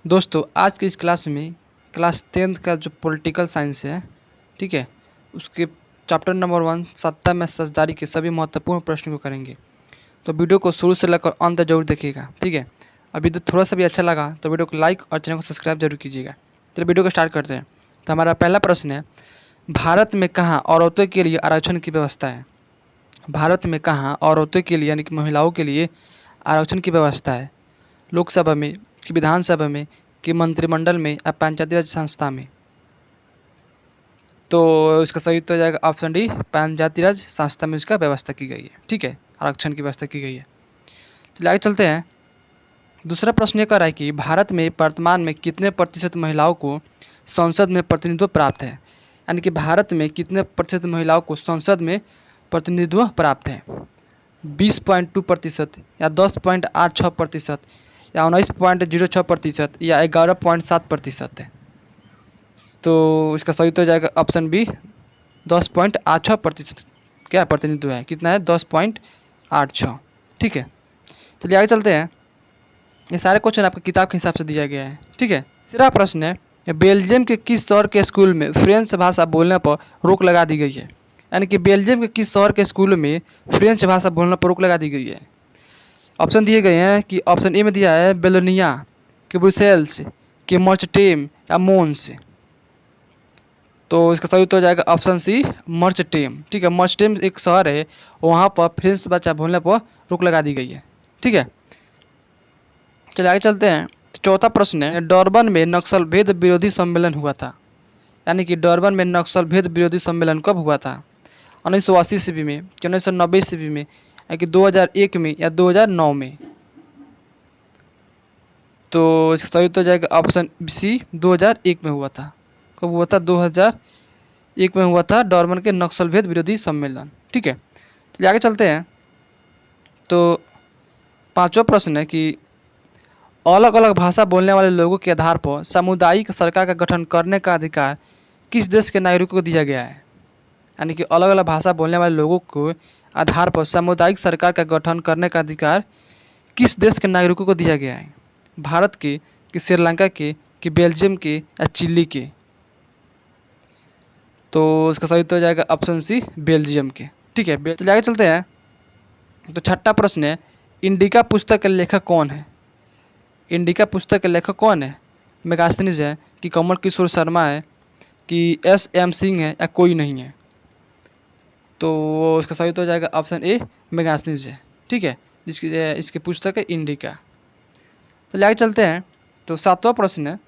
दोस्तों आज की इस क्लास में क्लास 10th का जो पॉलिटिकल साइंस है, ठीक है, उसके चैप्टर नंबर 1 सत्ता में साझेदारी के सभी महत्वपूर्ण प्रश्न को करेंगे। तो वीडियो को शुरू से लेकर अंत तक जरूर देखिएगा, ठीक है। अभी तो थोड़ा सा भी अच्छा लगा तो वीडियो को लाइक और चैनल को सब्सक्राइब जरूर कीजिएगा। तो वीडियो को स्टार्ट करते हैं। तो हमारा पहला प्रश्न है, भारत में कहाँ औरतों के लिए आरक्षण की व्यवस्था है? भारत में कहाँ औरतों के लिए यानी कि महिलाओं के लिए आरक्षण की व्यवस्था है? लोकसभा में, कि विधानसभा में, कि मंत्रिमंडल में या पंचायती राज संस्था में? तो इसका सही उत्तर हो जाएगा ऑप्शन डी, पंचायती राज संस्था में इसका व्यवस्था की गई है, ठीक है, आरक्षण की व्यवस्था की गई है। चलिए आगे चलते हैं। दूसरा प्रश्न ये कर रहा है कि भारत में वर्तमान में कितने प्रतिशत महिलाओं को संसद में प्रतिनिधित्व प्राप्त है? यानी कि भारत में कितने प्रतिशत महिलाओं को संसद में प्रतिनिधित्व प्राप्त है? 20.2% या 10.86% या 19.06% या 11.7% है? तो इसका सही तो हो जाएगा ऑप्शन बी, 10.86% क्या प्रतिनिधित्व है, कितना है 10.86, ठीक है। चलिए आगे चलते हैं। ये सारे क्वेश्चन आपके किताब के हिसाब से दिया गया है, ठीक है। तीसरा प्रश्न है, बेल्जियम के किस शहर के स्कूल में फ्रेंच भाषा बोलने पर रोक लगा दी गई है? यानी कि बेल्जियम के किस शहर के स्कूल में फ्रेंच भाषा बोलने पर रोक लगा दी गई है? ऑप्शन दिए गए हैं कि ऑप्शन ए में दिया है बेलोनिया, कि ब्रुसेल्स, कि मर्चटेम या मोन्स। तो इसका सही उत्तर हो जाएगा ऑप्शन सी, मर्चटेम, ठीक है। मर्चटेम एक शहर है, वहाँ पर फ्रेंच भाषा बोलने पर रोक लगा दी गई है, ठीक है। चलिए आगे चलते हैं। चौथा प्रश्न है, डरबन में नक्सल भेद विरोधी सम्मेलन हुआ था? यानी कि डरबन में नक्सल भेद विरोधी सम्मेलन कब हुआ था? 1980 ईस्वी में, कि 1990 ईस्वी में, या कि 2001 में या 2009 में? तो इसका सही उत्तर हो जाएगा ऑप्शन सी, 2001 में हुआ था। कब हुआ था? 2001 में हुआ था डरबन के नक्सल भेद विरोधी सम्मेलन, ठीक है। चलिए आगे चलते हैं। तो पांचवा प्रश्न है कि अलग अलग भाषा बोलने वाले लोगों के आधार पर सामुदायिक सरकार का गठन करने का अधिकार किस देश के नागरिकों को दिया गया है? यानी कि अलग अलग भाषा बोलने वाले लोगों को आधार पर सामुदायिक सरकार का गठन करने का अधिकार किस देश के नागरिकों को दिया गया है? भारत के, कि श्रीलंका के, कि बेल्जियम के या चिली के? तो इसका सही उत्तर हो जाएगा ऑप्शन सी, बेल्जियम के, ठीक है। चलिए आगे चलते हैं। तो छठा प्रश्न है, इंडिका पुस्तक के लेखक कौन है? इंडिका पुस्तक के लेखक कौन है? मेगास्थनीज है, कि कमल किशोर शर्मा है, कि एस.एम. सिंह है या कोई नहीं है? तो इसका सही तो हो जाएगा ऑप्शन ए, मेगास्थनीज है, ठीक है, जिसकी इसकी पुस्तक है इंडिका। तो आगे चलते हैं। तो सातवां प्रश्न है,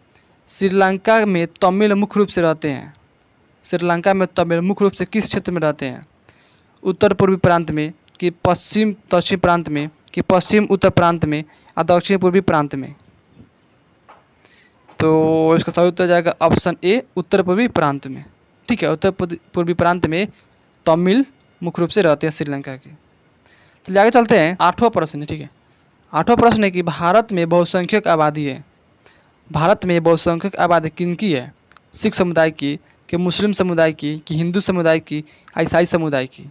श्रीलंका में तमिल मुख्य रूप से रहते हैं? श्रीलंका में तमिल मुख्य रूप से किस क्षेत्र में रहते हैं? उत्तर पूर्वी प्रांत में, कि पश्चिम दक्षिण प्रांत में, कि पश्चिम उत्तर प्रांत में या दक्षिण पूर्वी प्रांत में? तो इसका सही उत्तर जाएगा ऑप्शन ए, उत्तर पूर्वी प्रांत में, ठीक है। उत्तर पूर्वी प्रांत में तमिल मुख्य रूप से रहते हैं श्रीलंका के। तो आगे चलते हैं। आठवां प्रश्न है, ठीक है। आठवां प्रश्न है कि भारत में बहुसंख्यक आबादी है। भारत में बहुसंख्यक आबादी किनकी है? सिख समुदाय की, कि मुस्लिम समुदाय की, कि हिंदू समुदाय की, ईसाई समुदाय की?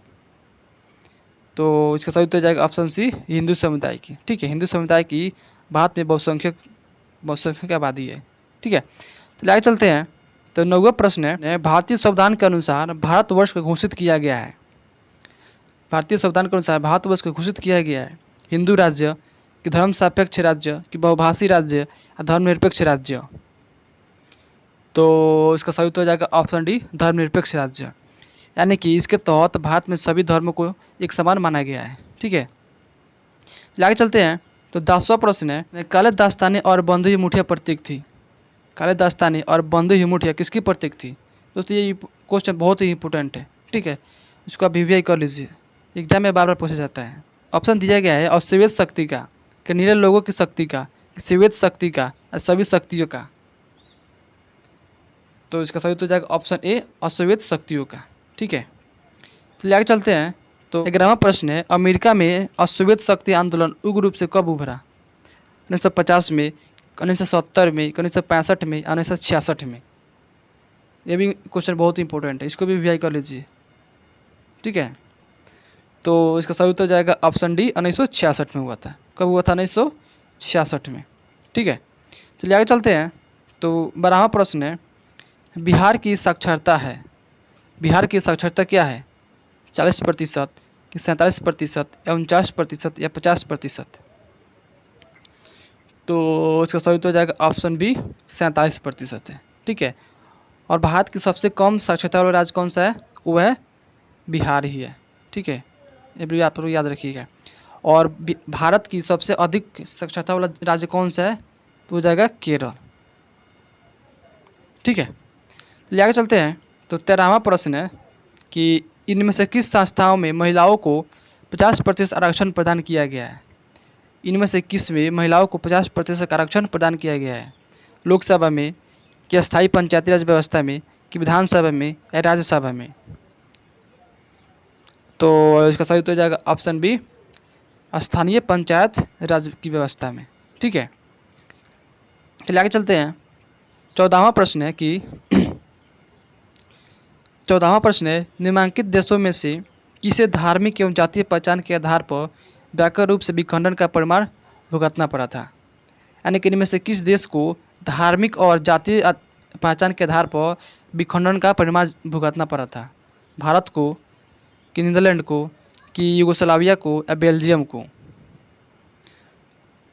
तो इसका सही उत्तर जाएगा ऑप्शन सी, हिंदू समुदाय की, ठीक है। हिंदू समुदाय की भारत में बहुसंख्यक आबादी है, ठीक है। तो आगे चलते हैं। तो नौवां प्रश्न है, भारतीय संविधान के अनुसार भारतवर्ष को घोषित किया गया है? भारतीय संविधान के अनुसार भारतवर्ष को घोषित किया गया है हिंदू राज्य, कि धर्म सापेक्ष राज्य, कि बहुभाषी राज्य या धर्मनिरपेक्ष राज्य? तो इसका सही उत्तर हो जाएगा ऑप्शन डी, धर्मनिरपेक्ष राज्य। यानी कि इसके तहत भारत में सभी धर्मों को एक समान माना गया है, ठीक है। आगे चलते हैं। तो 10वां प्रश्न है, काले दास्ताने और बंधुई मुठिया प्रतीक थी? काले दास्ताने और बंधुई मुठिया किसकी प्रतीक थी? दोस्तों ये क्वेश्चन बहुत ही इंपॉर्टेंट है, ठीक है। इसको आप वीवीआई कर लीजिए, एग्जाम में बार बार पूछा जाता है। ऑप्शन दिया गया है अश्वेत शक्ति का, कि नीले लोगों की शक्ति का, श्वेत शक्ति का, सभी शक्तियों का? तो इसका सही उत्तर जाएगा ऑप्शन ए, अश्वेत शक्तियों का, ठीक है। तो आगे चलते हैं। तो 11वां प्रश्न है, अमेरिका में अश्वेत शक्ति आंदोलन उग्र रूप से कब उभरा? 1950 में, 1970 में, 1965 में, 1966 में? ये भी क्वेश्चन बहुत इंपॉर्टेंट है, इसको भी वीआई कर लीजिए, ठीक है। तो इसका सही उत्तर जाएगा ऑप्शन डी, 1966 में हुआ था। कब हुआ था? 1966 में, ठीक है। चलिए आगे चलते हैं। तो 12वां प्रश्न है, बिहार की साक्षरता है, बिहार की साक्षरता क्या है? 40% कि 47% या 49% या 50%? तो इसका सही उत्तर हो जाएगा ऑप्शन बी, 47% है। ठीक है। और भारत की सबसे कम साक्षरता वाला राज्य कौन सा है? वो है बिहार ही है। ठीक है, ये भी आप लोग याद रखिएगा। और भारत की सबसे अधिक साक्षरता वाला राज्य कौन सा है? तो हो जाएगा केरल। ठीक है, चलिए आगे चलते हैं। तो 13वां प्रश्न है कि इनमें से किस संस्थाओं में महिलाओं को 50% आरक्षण प्रदान किया गया है? इनमें से किस में महिलाओं को 50% आरक्षण प्रदान किया गया है? लोकसभा में, कि स्थायी पंचायती राज व्यवस्था में, कि विधानसभा में या राज्यसभा में? तो इसका सही उत्तर हो जाएगा ऑप्शन बी, स्थानीय पंचायत राज की व्यवस्था में। ठीक है, चलिए आगे चलते हैं। 14वां प्रश्न है कि 14वां प्रश्न है, निम्नलिखित देशों में से किसे धार्मिक एवं जातीय पहचान के आधार पर व्यापक रूप से विखंडन का परिमाण भुगतना पड़ा था? यानी कि इनमें से किस देश को धार्मिक और जातीय पहचान के आधार पर विखंडन का परिमाण भुगतना पड़ा था? भारत को, कि नीदरलैंड को, कि यूगोस्लाविया को या बेल्जियम को?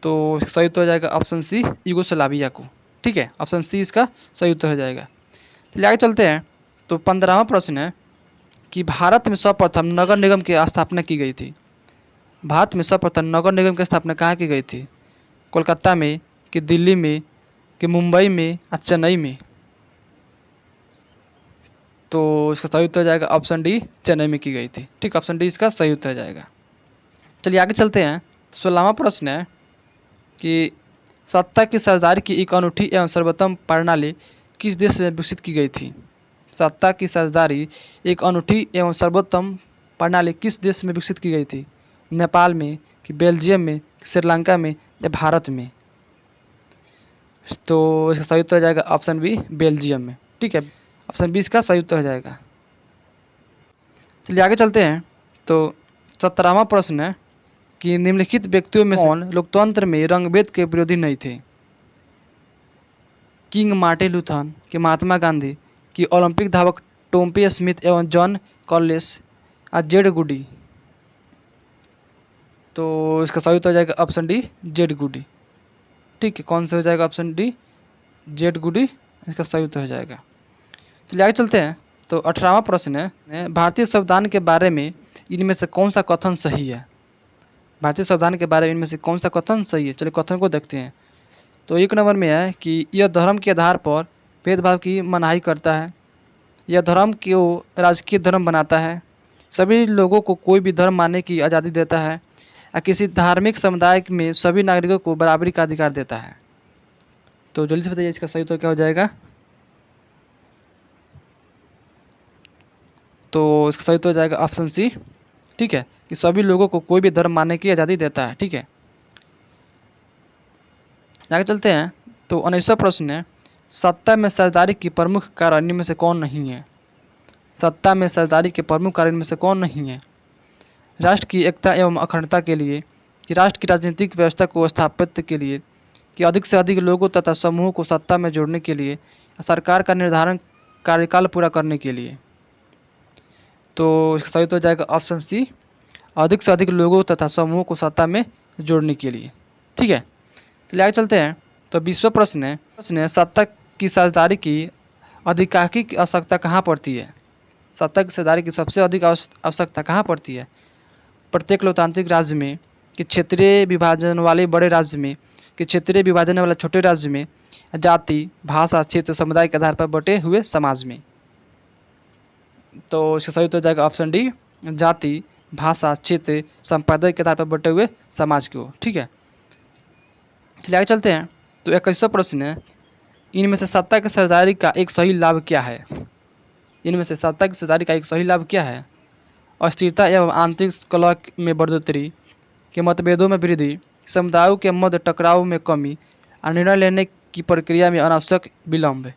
तो सही उत्तर हो जाएगा ऑप्शन सी, यूगोस्लाविया को। ठीक है, ऑप्शन सी इसका सही उत्तर हो जाएगा। चलिए आगे चलते हैं। तो 15वां प्रश्न है कि भारत में सर्वप्रथम नगर निगम की स्थापना की गई थी? भारत में सर्वप्रथम नगर निगम की स्थापना कहाँ की गई थी? कोलकाता में, कि दिल्ली में, कि मुंबई में या चेन्नई में? तो इसका सही उत्तर हो जाएगा ऑप्शन डी, चेन्नई में की गई थी। ठीक, ऑप्शन डी इसका सही उत्तर हो जाएगा। चलिए आगे चलते हैं। 16वां प्रश्न है कि सत्ता की साझेदारी की एक अनूठी एवं सर्वोत्तम प्रणाली किस देश में विकसित की गई थी? सत्ता की साझेदारी एक अनूठी एवं सर्वोत्तम प्रणाली किस देश में विकसित की गई थी? नेपाल में, कि बेल्जियम में, कि श्रीलंका में या भारत में? तो इसका सही उत्तर हो जाएगा ऑप्शन बी, बेल्जियम में। ठीक है, ऑप्शन बी इसका सही उत्तर हो जाएगा। चलिए आगे चलते हैं। तो 17वां प्रश्न है कि निम्नलिखित व्यक्तियों में कौन लोकतंत्र में रंगभेद के विरोधी नहीं थे? किंग मार्टिन लूथर, कि महात्मा गांधी, कि ओलंपिक धावक टोम्पी स्मिथ एवं जॉन कॉलेस या जेड गुडी? तो इसका सही उत्तर हो जाएगा ऑप्शन डी, जेड गुडी। ठीक है, कौन सा हो जाएगा? ऑप्शन डी, जेड गुडी इसका सही उत्तर हो जाएगा। चलिए आगे चलते हैं। तो 18वां प्रश्न है, भारतीय संविधान के बारे में इनमें से कौन सा कथन सही है? भारतीय संविधान के बारे में इनमें से कौन सा कथन सही है? चलिए कथन को देखते हैं। तो 1 नंबर में है कि यह धर्म के आधार पर भेदभाव की मनाही करता है, यह धर्म को राजकीय धर्म बनाता है, सभी लोगों को कोई भी धर्म मानने की आज़ादी देता है, या किसी धार्मिक समुदाय में सभी नागरिकों को बराबरी का अधिकार देता है? तो जल्दी से बताइए इसका सही उत्तर क्या हो जाएगा? तो इसका सही उत्तर हो जाएगा ऑप्शन सी। ठीक है, कि सभी लोगों को कोई भी धर्म मानने की आज़ादी देता है। ठीक है, आगे चलते हैं। तो 19वां प्रश्न है, सत्ता में साझेदारी की प्रमुख कारण इनमें से कौन नहीं है? सत्ता में साझेदारी के प्रमुख कारण इनमें से कौन नहीं है? राष्ट्र की एकता एवं अखंडता के लिए, कि राष्ट्र की राजनीतिक व्यवस्था को स्थापित के लिए, कि अधिक से अधिक लोगों तथा समूहों को सत्ता में जोड़ने के लिए, सरकार का निर्धारण कार्यकाल पूरा करने के लिए? तो इसका सही तो हो जाएगा ऑप्शन सी, अधिक से अधिक लोगों तथा समूहों को सत्ता में जोड़ने के लिए। ठीक है, चलिए आगे चलते हैं। तो 20वां प्रश्न है, सत्ता की साझेदारी की अधिकांशिक आवश्यकता कहाँ पड़ती है? सत्ता की साझेदारी की सबसे अधिक आवश्यकता कहाँ पड़ती है? प्रत्येक लोकतांत्रिक राज्य में, कि क्षेत्रीय विभाजन वाले बड़े राज्य में, कि क्षेत्रीय विभाजन वाले छोटे राज्य में, जाति, भाषा, क्षेत्र, समुदाय के आधार पर बटे हुए समाज में? तो इसका सही उत्तर हो जाएगा ऑप्शन डी, जाति, भाषा, क्षेत्र, संप्रदाय के आधार पर बटे हुए समाज को। ठीक है, चलिए आगे चलते हैं। तो 21वां प्रश्न है, इनमें से सत्ता की साझेदारी का एक सही लाभ क्या है? इनमें से सत्ता की साझेदारी का एक सही लाभ क्या है? अस्थिरता एवं आंतरिक कलह में बढ़ोतरी, के मतभेदों में वृद्धि, समुदायों के मध्य टकराव में कमी और निर्णय लेने की प्रक्रिया में अनावश्यक विलम्ब?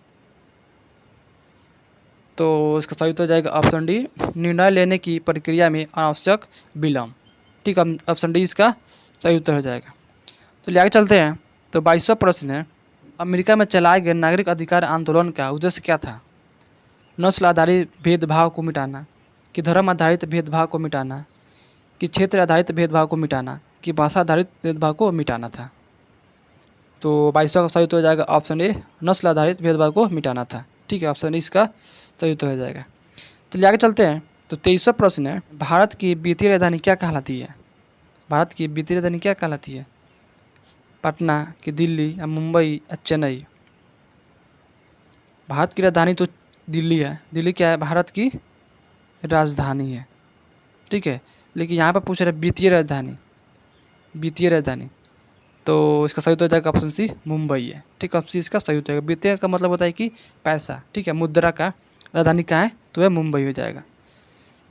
तो इसका सही उत्तर हो जाएगा ऑप्शन डी, निर्णय लेने की प्रक्रिया में अनावश्यक विलम्ब। ठीक है, ऑप्शन डी इसका सही उत्तर हो जाएगा। तो आगे चलते हैं। तो 22वां प्रश्न है, अमेरिका में चलाए गए नागरिक अधिकार आंदोलन का उद्देश्य क्या था? नस्ल आधारित भेदभाव को मिटाना, कि धर्म आधारित भेदभाव को मिटाना, कि क्षेत्र आधारित भेदभाव को मिटाना, कि भाषा आधारित भेदभाव को मिटाना था? तो 22वां का सही उत्तर हो जाएगा ऑप्शन ए, नस्ल आधारित भेदभाव को मिटाना था। ठीक है, ऑप्शन इसका सही उत्तर हो जाएगा। चलिए आगे चलते हैं। तो 23वां प्रश्न है, भारत की वित्तीय राजधानी क्या कहलाती है? भारत की वित्तीय राजधानी क्या कहलाती है? पटना, कि दिल्ली, या मुंबई, या चेन्नई? भारत की राजधानी तो दिल्ली है। दिल्ली क्या है? भारत की राजधानी है। ठीक है, लेकिन यहाँ पर पूछ रहे वित्तीय राजधानी, वित्तीय राजधानी, तो इसका सही उत्तर हो जाएगा ऑप्शन सी, मुंबई है। ठीक है, ऑप्शन सी इसका सही उत्तर है। वित्तीय का मतलब होता है कि पैसा। ठीक है, मुद्रा का राजधानी कहाँ है? तो वह मुंबई हो जाएगा।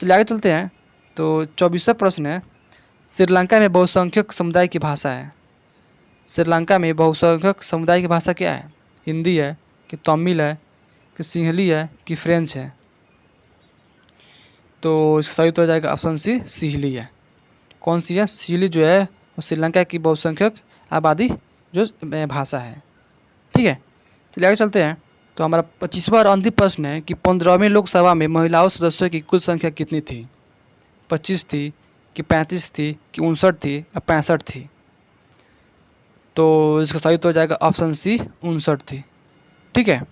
चलिए आगे चलते हैं। तो 24वां प्रश्न है, श्रीलंका में बहुसंख्यक समुदाय की भाषा है। श्रीलंका में बहुसंख्यक समुदाय की भाषा क्या है? हिंदी है, कि तमिल है, कि सिंहली है, कि फ्रेंच है? तो इसका सही उत्तर हो जाएगा ऑप्शन सी, सिंहली है। कौन सी है? सिंहली जो है वो श्रीलंका की बहुसंख्यक आबादी जो भाषा है। ठीक है, चलिए आगे चलते हैं। तो हमारा 25वां और अंतिम प्रश्न है कि 15वीं लोकसभा में महिलाओं सदस्यों की कुल संख्या कितनी थी? 25 थी, कि 35 थी, कि 59 थी, या 65 थी? तो इसका सही उत्तर हो जाएगा ऑप्शन सी, 59 थी। ठीक है।